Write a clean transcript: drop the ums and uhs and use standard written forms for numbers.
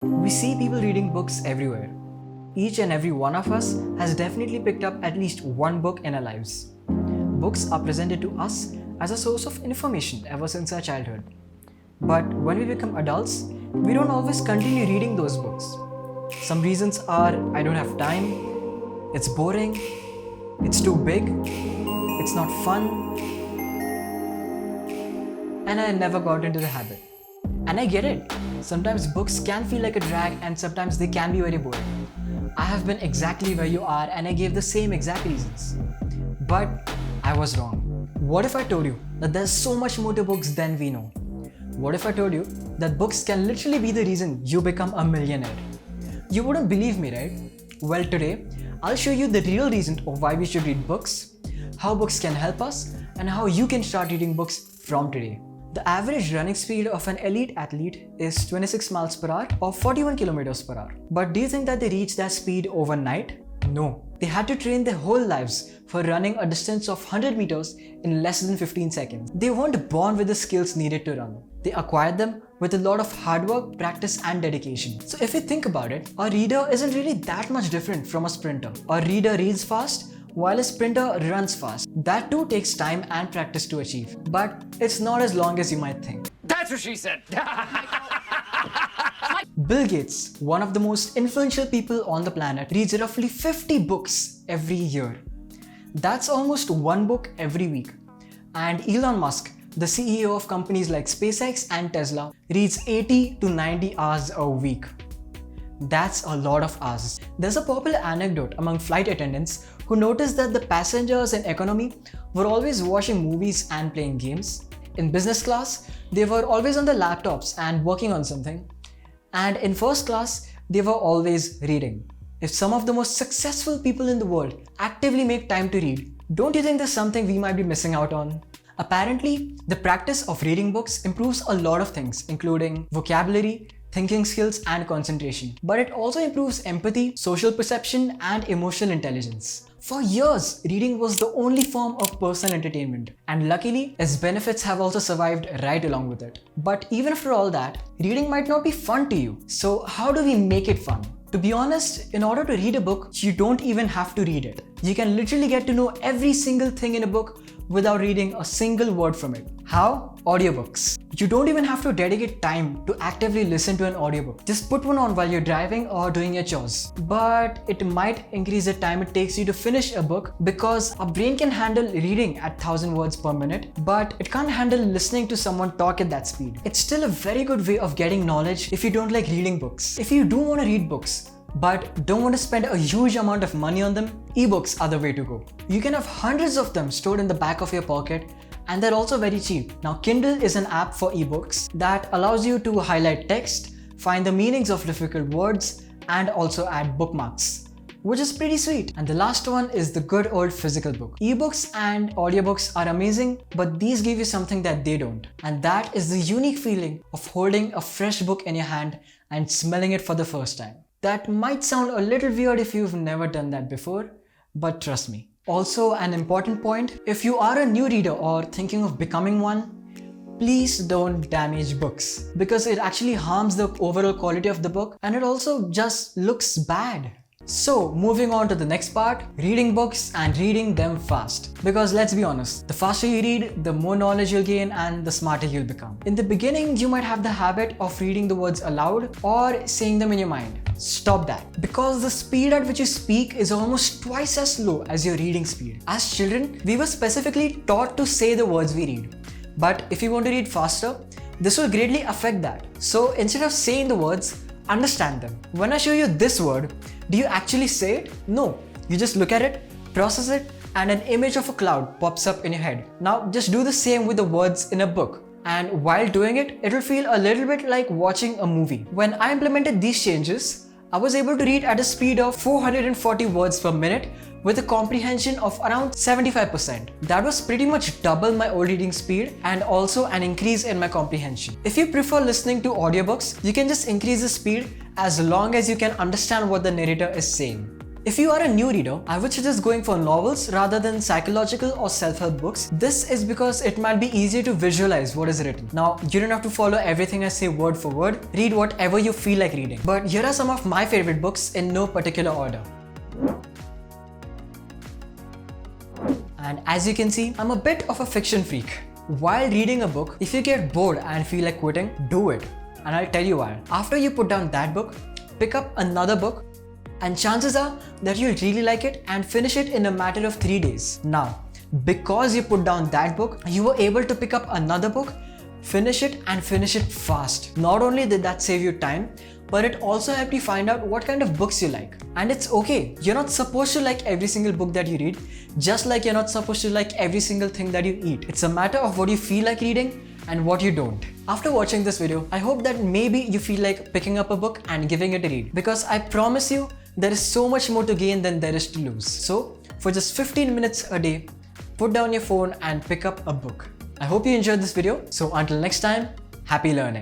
We see people reading books everywhere. Each and every one of us has definitely picked up at least one book in our lives. Books are presented to us as a source of information ever since our childhood. But when we become adults, we don't always continue reading those books. Some reasons are I don't have time, it's boring, it's too big, it's not fun, and I never got into the habit. And I get it. Sometimes books can feel like a drag and sometimes they can be very boring. I have been exactly where you are and I gave the same exact reasons. But I was wrong. What if I told you that there's so much more to books than we know? What if I told you that books can literally be the reason you become a millionaire? You wouldn't believe me, right? Well, today, I'll show you the real reason of why we should read books, how books can help us, and how you can start reading books from today. The average running speed of an elite athlete is 26 miles per hour or 41 kilometers per hour. But do you think that they reached that speed overnight? No. They had to train their whole lives for running a distance of 100 meters in less than 15 seconds. They weren't born with the skills needed to run. They acquired them with a lot of hard work, practice and dedication. So if you think about it, a reader isn't really that much different from a sprinter. A reader reads fast while a sprinter runs fast. That too takes time and practice to achieve. But it's not as long as you might think. That's what she said. Bill Gates, one of the most influential people on the planet, reads roughly 50 books every year. That's almost one book every week. And Elon Musk, the CEO of companies like SpaceX and Tesla, reads 80 to 90 hours a week. That's a lot of hours. There's a popular anecdote among flight attendants who noticed that the passengers in economy were always watching movies and playing games. In business class, they were always on their laptops and working on something. And in first class, they were always reading. If some of the most successful people in the world actively make time to read, don't you think there's something we might be missing out on? Apparently, the practice of reading books improves a lot of things, including vocabulary, thinking skills and concentration. But it also improves empathy, social perception and emotional intelligence. For years, reading was the only form of personal entertainment, and luckily, its benefits have also survived right along with it. But even after all that, reading might not be fun to you. So how do we make it fun? To be honest, in order to read a book, you don't even have to read it. You can literally get to know every single thing in a book without reading a single word from it. How? Audiobooks. You don't even have to dedicate time to actively listen to an audiobook. Just put one on while you're driving or doing your chores. But it might increase the time it takes you to finish a book because our brain can handle reading at 1000 words per minute, but it can't handle listening to someone talk at that speed. It's still a very good way of getting knowledge if you don't like reading books. If you do want to read books, but don't want to spend a huge amount of money on them, ebooks are the way to go. You can have hundreds of them stored in the back of your pocket, and they're also very cheap. Now, Kindle is an app for ebooks that allows you to highlight text, find the meanings of difficult words, and also add bookmarks, which is pretty sweet. And the last one is the good old physical book. Ebooks and audiobooks are amazing, but these give you something that they don't. And that is the unique feeling of holding a fresh book in your hand and smelling it for the first time. That might sound a little weird if you've never done that before, but trust me. Also, an important point, if you are a new reader or thinking of becoming one, please don't damage books because it actually harms the overall quality of the book and it also just looks bad. So, moving on to the next part, reading books and reading them fast. Because let's be honest, the faster you read, the more knowledge you'll gain and the smarter you'll become. In the beginning, you might have the habit of reading the words aloud or saying them in your mind. Stop that. Because the speed at which you speak is almost twice as slow as your reading speed. As children, we were specifically taught to say the words we read. But if you want to read faster, this will greatly affect that. So instead of saying the words, understand them. When I show you this word, do you actually say it? No. You just look at it, process it, and an image of a cloud pops up in your head. Now just do the same with the words in a book. And while doing it, it'll feel a little bit like watching a movie. When I implemented these changes, I was able to read at a speed of 440 words per minute with a comprehension of around 75%. That was pretty much double my old reading speed and also an increase in my comprehension. If you prefer listening to audiobooks, you can just increase the speed as long as you can understand what the narrator is saying. If you are a new reader, I would suggest going for novels rather than psychological or self-help books. This is because it might be easier to visualize what is written. Now, you don't have to follow everything I say word for word. Read whatever you feel like reading. But here are some of my favorite books in no particular order. And as you can see, I'm a bit of a fiction freak. While reading a book, if you get bored and feel like quitting, do it. And I'll tell you why. After you put down that book, pick up another book, and chances are that you'll really like it and finish it in a matter of 3 days. Now, because you put down that book, you were able to pick up another book, finish it and finish it fast. Not only did that save you time, but it also helped you find out what kind of books you like. And it's okay. You're not supposed to like every single book that you read, just like you're not supposed to like every single thing that you eat. It's a matter of what you feel like reading and what you don't. After watching this video, I hope that maybe you feel like picking up a book and giving it a read, because I promise you, there is so much more to gain than there is to lose. So, for just 15 minutes a day, put down your phone and pick up a book. I hope you enjoyed this video. So until next time, happy learning.